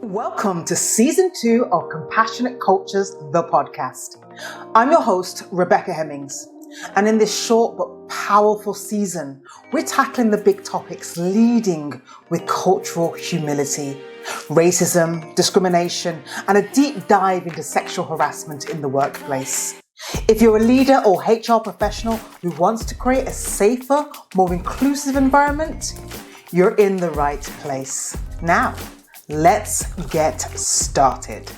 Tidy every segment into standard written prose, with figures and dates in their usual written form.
Welcome to Season 2 of Compassionate Cultures, the podcast. I'm your host, Rebbecca Hemmings, and in this short but powerful season, we're tackling the big topics leading with cultural humility, racism, discrimination, and a deep dive into sexual harassment in the workplace. If you're a leader or HR professional who wants to create a safer, more inclusive environment, you're in the right place. Now, let's get started.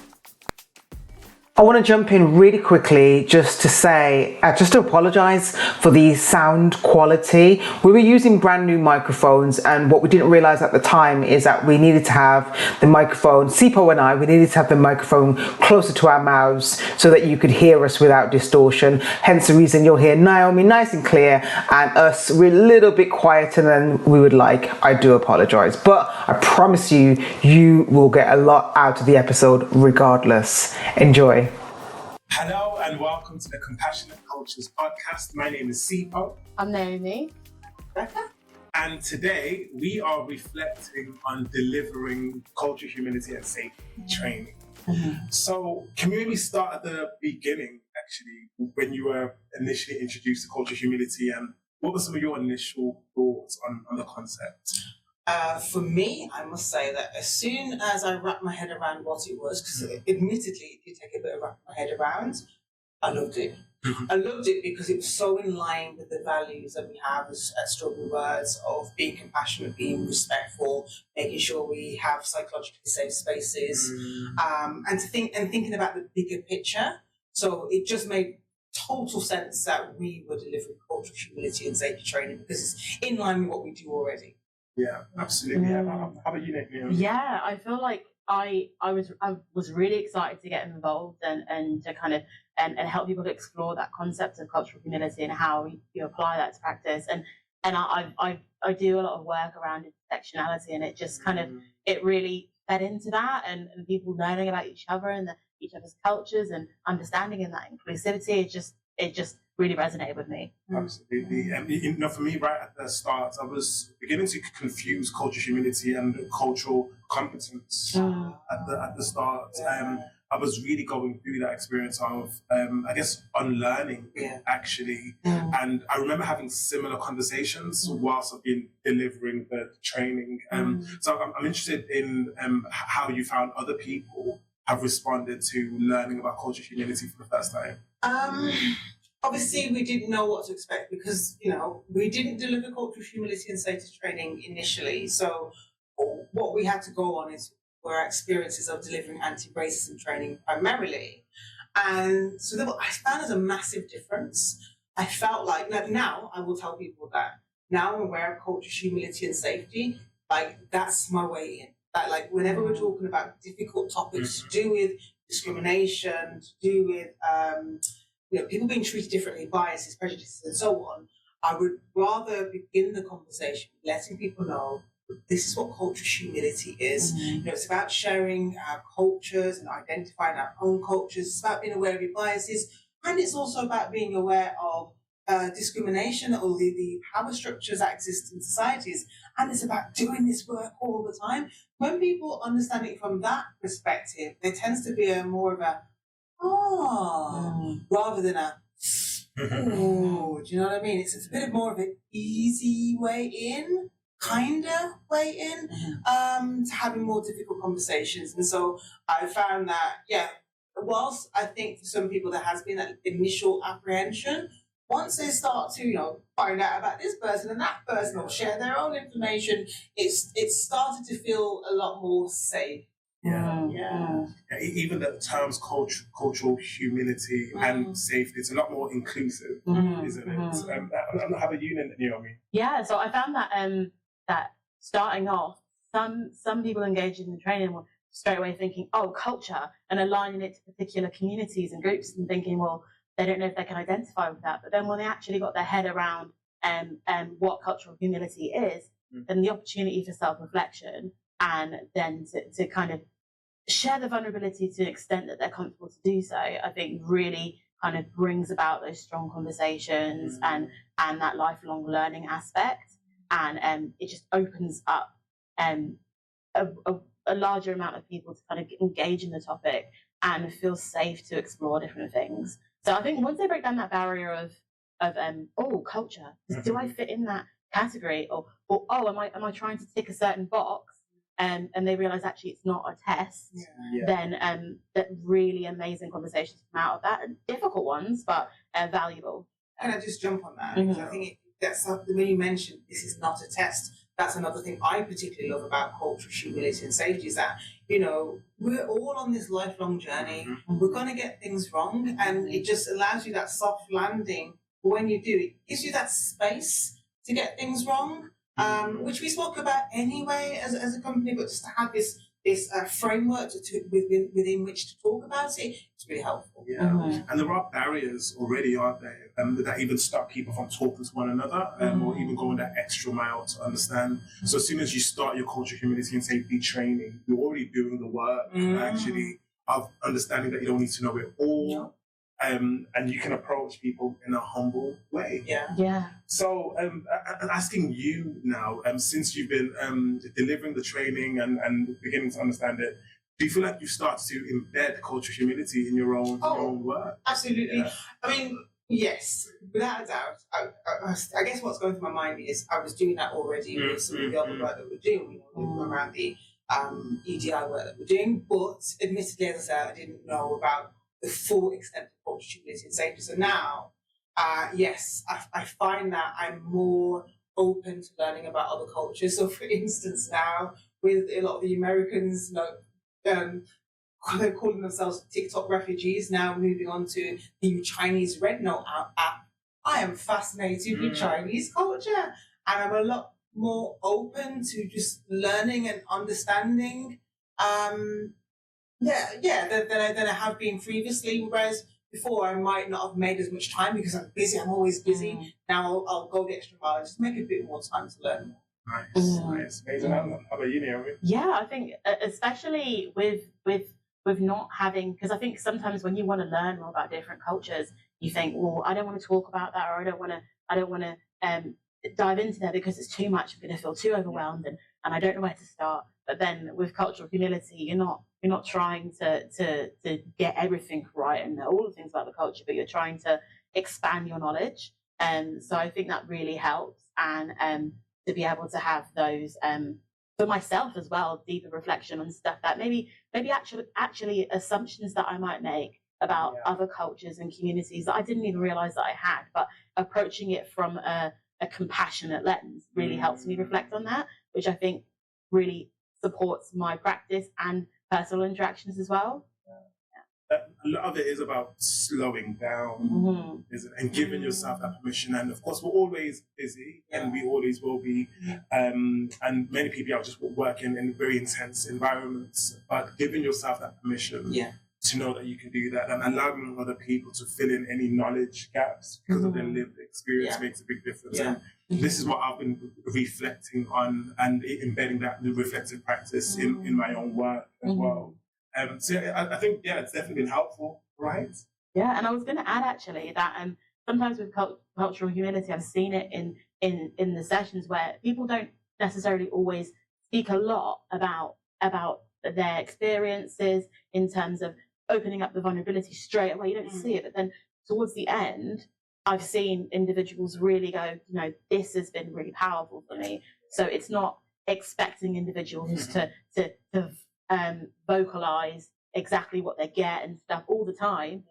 I want to jump in really quickly just to say, just to apologize for the sound quality. We were using brand new microphones, and what we didn't realize at the time is that we needed to have the microphone, Sipho and I, we needed to have the microphone closer to our mouths so that you could hear us without distortion. Hence the reason you'll hear Naomi nice and clear and us, we're a little bit quieter than we would like. I do apologize, but I promise you, you will get a lot out of the episode regardless. Enjoy. Hello and welcome to the Compassionate Cultures podcast. My name is Sipho. I'm Naomi. Rebbecca. And today we are reflecting on delivering culture, humility and safety training. Mm-hmm. So can we maybe start at the beginning, actually, when you were initially introduced to culture, humility, and what were some of your initial thoughts on the concept? For me, I must say that as soon as I wrapped my head around what it was, because admittedly it did take a bit of wrapping my head around, I loved it. I loved it because it was so in line with the values that we have at Strawberry Words of being compassionate, being respectful, making sure we have psychologically safe spaces, and thinking about the bigger picture. So it just made total sense that we were delivering cultural humility and safety training because it's in line with what we do already. Yeah, absolutely. How about you, Naomi? Yeah, I feel like I was really excited to get involved and to kind of and help people to explore that concept of cultural humility and how you apply that to practice. And I do a lot of work around intersectionality, and it just kind of it really fed into that, and people learning about each other and each other's cultures and understanding in that inclusivity. It just really resonated with me. Absolutely. And for me, right at the start, I was beginning to confuse culture, humility and cultural competence at the start. I was really going through that experience of, I guess, unlearning, actually. And I remember having similar conversations whilst I've been delivering the training. So I'm interested in how you found other people have responded to learning about culture, humility for the first time. Obviously, we didn't know what to expect because, we didn't deliver cultural humility and safety training initially. So what we had to go on were our experiences of delivering anti-racism training primarily. And so I found there's a massive difference. I felt like, now I will tell people that now I'm aware of cultural humility and safety, that's my way in. That whenever we're talking about difficult topics to do with discrimination, to do with people being treated differently, biases, prejudices, and so on, I would rather begin the conversation letting people know this is what cultural humility is. It's about sharing our cultures and identifying our own cultures. It's about being aware of your biases, and it's also about being aware of discrimination or the power structures that exist in societies. And it's about doing this work all the time. When people understand it from that perspective, there tends to be more of a rather than a do you know what I mean? It's a bit more of an easy way in, to having more difficult conversations. And so I found that, whilst I think for some people there has been that initial apprehension, once they start to, find out about this person and that person or share their own information, it's started to feel a lot more safe. Yeah. Even the terms cultural humility and safety, it's a lot more inclusive, isn't it? How about you, Naomi? Yeah, so I found that that starting off, some people engaged in the training were straight away thinking, culture, and aligning it to particular communities and groups and thinking, well, they don't know if they can identify with that. But then when they actually got their head around what cultural humility is, then the opportunity for self-reflection and then to kind of share the vulnerability to an extent that they're comfortable to do so, I think really kind of brings about those strong conversations and that lifelong learning aspect. And it just opens up a a larger amount of people to kind of engage in the topic and feel safe to explore different things. So I think once they break down that barrier of culture, do I fit in that category, or oh, am I trying to tick a certain box, and they realize actually it's not a test, then that really amazing conversations come out of that, and difficult ones, but valuable. Can I just jump on that? Because I think that's something, when you mentioned this is not a test, that's another thing I particularly love about cultural humility and safety, is that, you know, we're all on this lifelong journey. We're going to get things wrong, and it just allows you that soft landing. But when you do, it gives you that space to get things wrong, which we spoke about anyway as a company, but just to have this framework within which to talk about it, it's really helpful. And there are barriers already, aren't there, that even stop people from talking to one another, or even going that extra mile to understand. So as soon as you start your culture, humility and safety training, you're already doing the work, actually, of understanding that you don't need to know it all. And you can approach people in a humble way. So I'm asking you now, since you've been delivering the training and beginning to understand it, do you feel like you've started to embed cultural humility in your own work? Absolutely. I mean, yes, without a doubt. I guess what's going through my mind is I was doing that already with some of the other work that we're doing, around the EDI work that we're doing, but admittedly, as I said, I didn't know about the full extent of cultural humility and safety. So now, yes, I find that I'm more open to learning about other cultures. So, for instance, now with a lot of the Americans, they're calling themselves TikTok refugees, now moving on to the Chinese Red Note app. I am fascinated with Chinese culture, and I'm a lot more open to just learning and understanding. Than I have been previously, whereas before I might not have made as much time because I'm busy. I'm always busy. Now I'll go the extra mile and just make a bit more time to learn more. Nice. Amazing. How about you, Naomi? Yeah, I think especially with not having, because I think sometimes when you want to learn more about different cultures, you think, well, I don't want to talk about that, or I don't want to dive into that because it's too much. I'm going to feel too overwhelmed, and I don't know where to start. But then with cultural humility, you're not trying to get everything right and know all the things about the culture, but you're trying to expand your knowledge. So I think that really helps, and to be able to have those for myself as well, deeper reflection on stuff that maybe actually assumptions that I might make about other cultures and communities that I didn't even realize that I had, but approaching it from a compassionate lens really helps me reflect on that, which I think really supports my practice and personal interactions as well. A lot of it is about slowing down, isn't it? And giving yourself that permission. And of course, we're always busy, and we always will be. And many people are just working in very intense environments. But giving yourself that permission to know that you can do that, and allowing other people to fill in any knowledge gaps because of their lived experience makes a big difference. And this is what I've been reflecting on and embedding that the reflective practice in my own work as well. So I think, it's definitely been helpful, right? Yeah, and I was going to add actually that sometimes with cultural humility, I've seen it in the sessions where people don't necessarily always speak a lot about their experiences in terms of opening up the vulnerability straight away. You don't see it, but then towards the end, I've seen individuals really go, this has been really powerful for me. So it's not expecting individuals to vocalize exactly what they get and stuff all the time,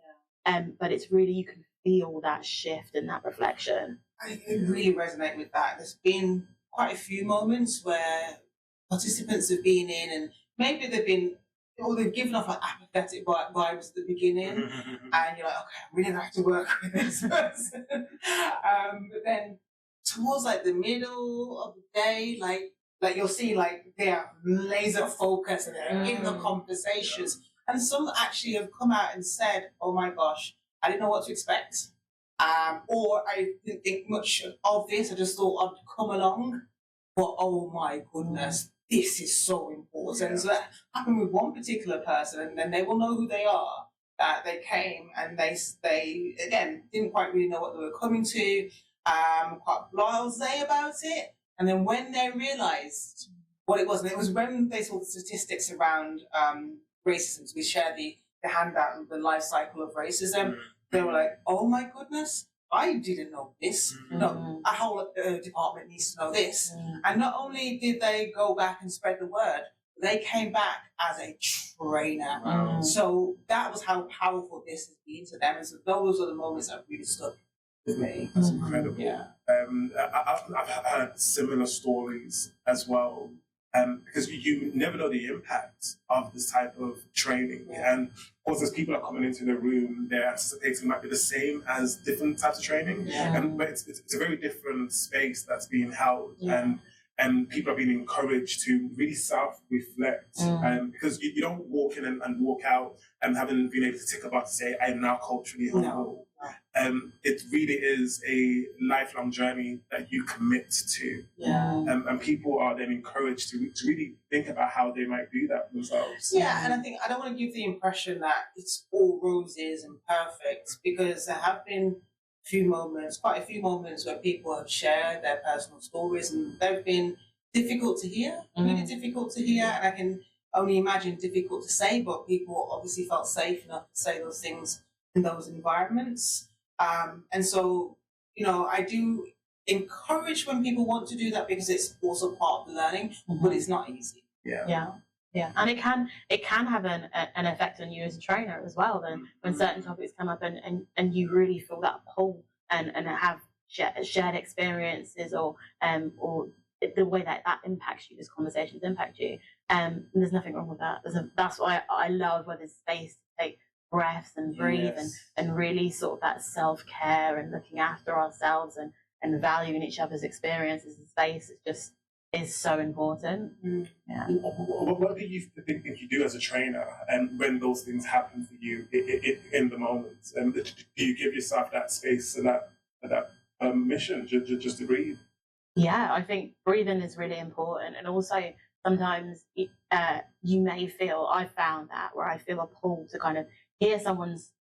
but it's really, you can feel that shift and that reflection. I really resonate with that. There's been quite a few moments where participants have been in, and maybe they've given off like apathetic vibes at the beginning, and you're like, okay, I really have to work with this person. But then towards like the middle of the day, like you'll see like they're laser focused and they're in the conversations. And some actually have come out and said, oh my gosh, I didn't know what to expect. Or I didn't think much of this. I just thought I'd come along. But oh my goodness, this is so important. So that happened with one particular person, and then they will know who they are. That they came and they again didn't quite really know what they were coming to, quite blasé about it. And then when they realised what it was. And it was when they saw the statistics around racism. So we shared the handout of the life cycle of racism. They were like, oh my goodness, I didn't know this. No, our whole department needs to know this. And not only did they go back and spread the word, they came back as a trainer. So that was how powerful this has been to them. And so those are the moments that really stuck with me. That's incredible. Yeah. I've heard similar stories as well. Because you never know the impact of this type of training. And of course, as people are coming into the room, they're anticipating might be the same as different types of training. But it's a very different space that's being held. And people are being encouraged to really self-reflect. Because you don't walk in and walk out and having been able to tick a box to say, I am now culturally humble. It really is a lifelong journey that you commit to. And people are then encouraged to really think about how they might do that themselves. Yeah, and I think I don't want to give the impression that it's all roses and perfect, because there have been quite a few moments where people have shared their personal stories, and they've been difficult to hear, really difficult to hear, and I can only imagine difficult to say, but people obviously felt safe enough to say those things in those environments. And so, I do encourage when people want to do that, because it's also part of the learning, but it's not easy. Yeah, and it can have an effect on you as a trainer as well. Then when certain topics come up and you really feel that pull and have shared experiences or the way that impacts you, these conversations impact you. And there's nothing wrong with that. That's why I love where there's space to take breaths and breathe and really sort of that self-care and looking after ourselves and valuing each other's experiences and space. It just is so important. What do you think you do as a trainer, and when those things happen for you in the moment? Do you give yourself that space and that permission just to breathe? Yeah, I think breathing is really important, and also sometimes you may feel, I found that where I feel a pull to kind of hear someone's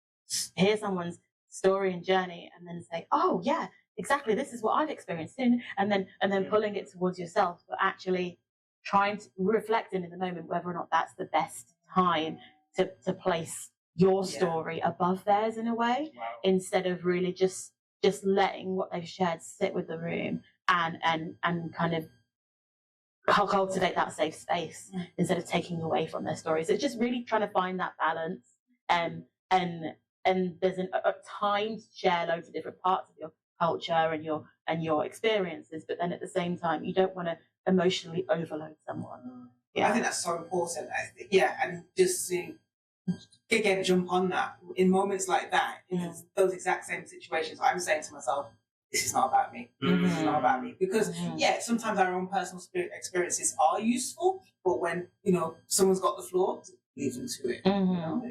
story and journey, and then say, oh yeah, exactly, this is what I've experienced, and then pulling it towards yourself, but actually trying to reflect in the moment whether or not that's the best time to place your story above theirs in a way, instead of really just letting what they've shared sit with the room and kind of cultivate that safe space instead of taking away from their stories. It's just really trying to find that balance, and there's a time to share loads of different parts of your culture and your experiences, but then at the same time you don't want to emotionally overload someone. I think that's so important. And just to again jump on that in moments like that, in those exact same situations, I'm saying to myself, this is not about me. This is not about me. Because sometimes our own personal experiences are useful, but when someone's got the floor, leave them to it.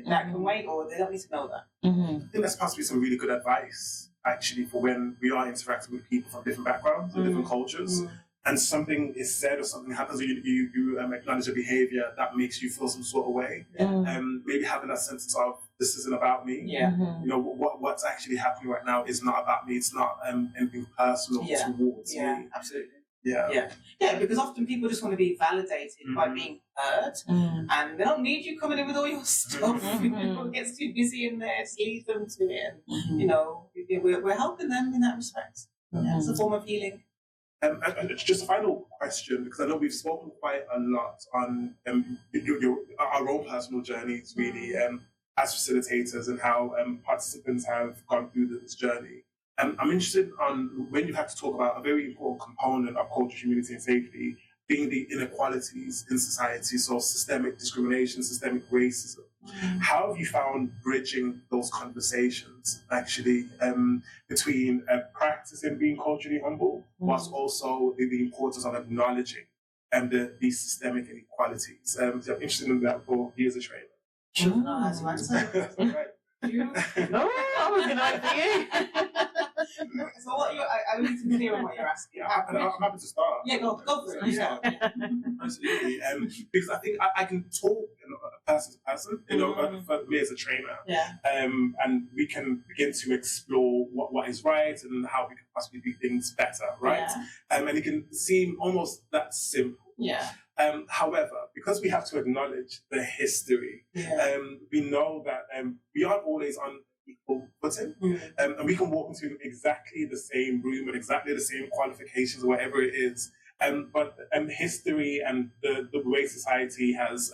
That can wait, or they don't need to know that. I think that's possibly some really good advice, actually, for when we are interacting with people from different backgrounds and different cultures, and something is said or something happens, or you acknowledge a behaviour that makes you feel some sort of way. Maybe having that sense of, this isn't about me. What's actually happening right now is not about me. It's not anything personal towards me. Absolutely. Yeah, because often people just want to be validated by being heard, and they don't need you coming in with all your stuff. People get too busy in there, just leave them to it. And, we're helping them in that respect. It's a form of healing. And just a final question, because I know we've spoken quite a lot on our own personal journeys, really, as facilitators, and how participants have gone through this journey. I'm interested on when you have to talk about a very important component of culture, community, and safety, being the inequalities in society, so systemic discrimination, systemic racism. How have you found bridging those conversations, actually, between practicing being culturally humble, whilst also the importance of acknowledging these systemic inequalities? So I'm interested in that for you as a trainer. Sure, no, that's what I'm saying. I was going to ask you. So I need to be clear on what you're asking. I'm happy to start. Yeah, go for it. Yeah, absolutely. Because I think I can talk person to person, for me as a trainer. And we can begin to explore what is right and how we can possibly do things better, right? And it can seem almost that simple. However, because we have to acknowledge the history, we know that we aren't always on equal footing, and we can walk into exactly the same room with exactly the same qualifications, whatever it is. But history and the way society has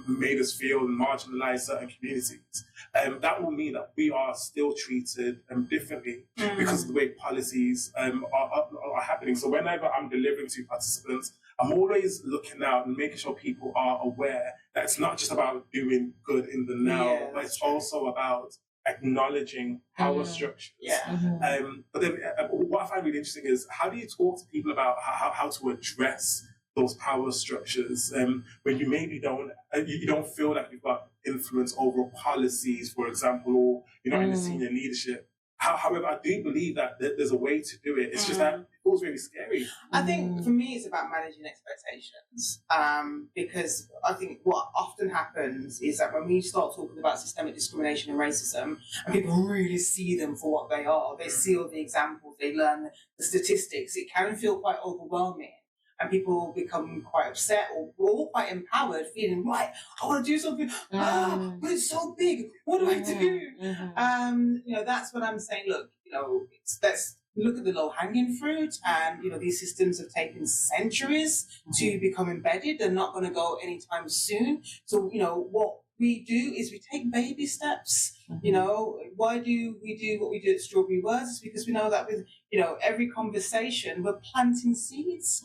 made us feel and marginalized certain communities, that will mean that we are still treated differently because of the way policies are happening. So whenever I'm delivering to participants, I'm always looking out and making sure people are aware that it's not just about doing good in the now, but it's also about acknowledging power structures. But then what I find really interesting is, how do you talk to people about how to address those power structures when you maybe you don't feel like you've got influence over policies, for example, or you're not in the senior leadership? However, I do believe that there's a way to do it. It's just that it feels really scary. I think for me, it's about managing expectations, because I think what often happens is that when we start talking about systemic discrimination and racism, and people really see them for what they are, they see all the examples, they learn the statistics, it can feel quite overwhelming. And people become quite upset or all quite empowered, feeling, right, I want to do something, but it's so big, what do I do? That's what I'm saying. Look, let's look at the low-hanging fruit, and, these systems have taken centuries to become embedded. They're not going to go anytime soon. So, what we do is we take baby steps. Why do we do what we do at Strawberry Words? It's because we know that with, every conversation, we're planting seeds.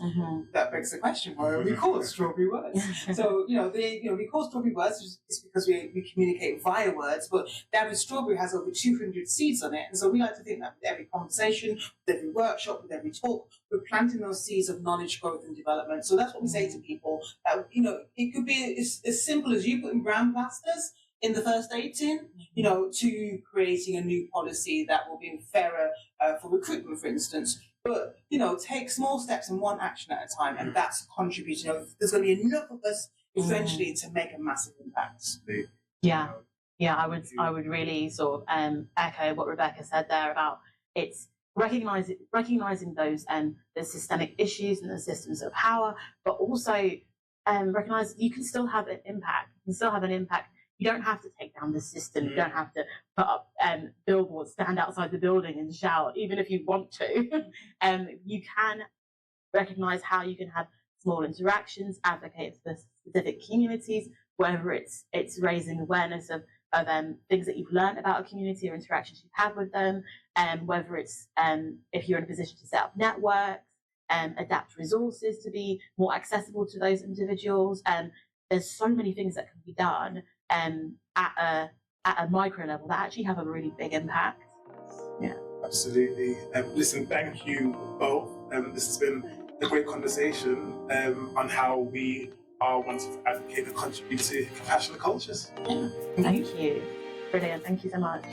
That begs the question, why are we called Strawberry Words? So, we call Strawberry Words just because we communicate via words, but Down with Strawberry has over 200 seeds on it. And so we like to think that with every conversation, with every workshop, with every talk, we're planting those seeds of knowledge, growth and development. So that's what we say to people, that, it could be as simple as you putting brown plasters in the first aid tin, to creating a new policy that will be fairer for recruitment, for instance. But, take small steps and one action at a time, and that's contributing. There's going to be enough of us eventually to make a massive impact. Yeah, I would really sort of echo what Rebbecca said there about it's recognizing those the systemic issues and the systems of power, but also recognize you can still have an impact. You can still have an impact. You don't have to take down the system. You don't have to put up billboards, stand outside the building and shout, even if you want to. You can recognize how you can have small interactions, advocate for specific communities, whether it's raising awareness of things that you've learned about a community or interactions you've had with them, whether it's if you're in a position to set up networks, adapt resources to be more accessible to those individuals. There's so many things that can be done at a micro level that actually have a really big impact. Yeah, absolutely. Listen, thank you both. This has been a great conversation on how we are wanting to advocate and contribute to compassionate cultures. Yeah. Thank you. Brilliant. Thank you so much.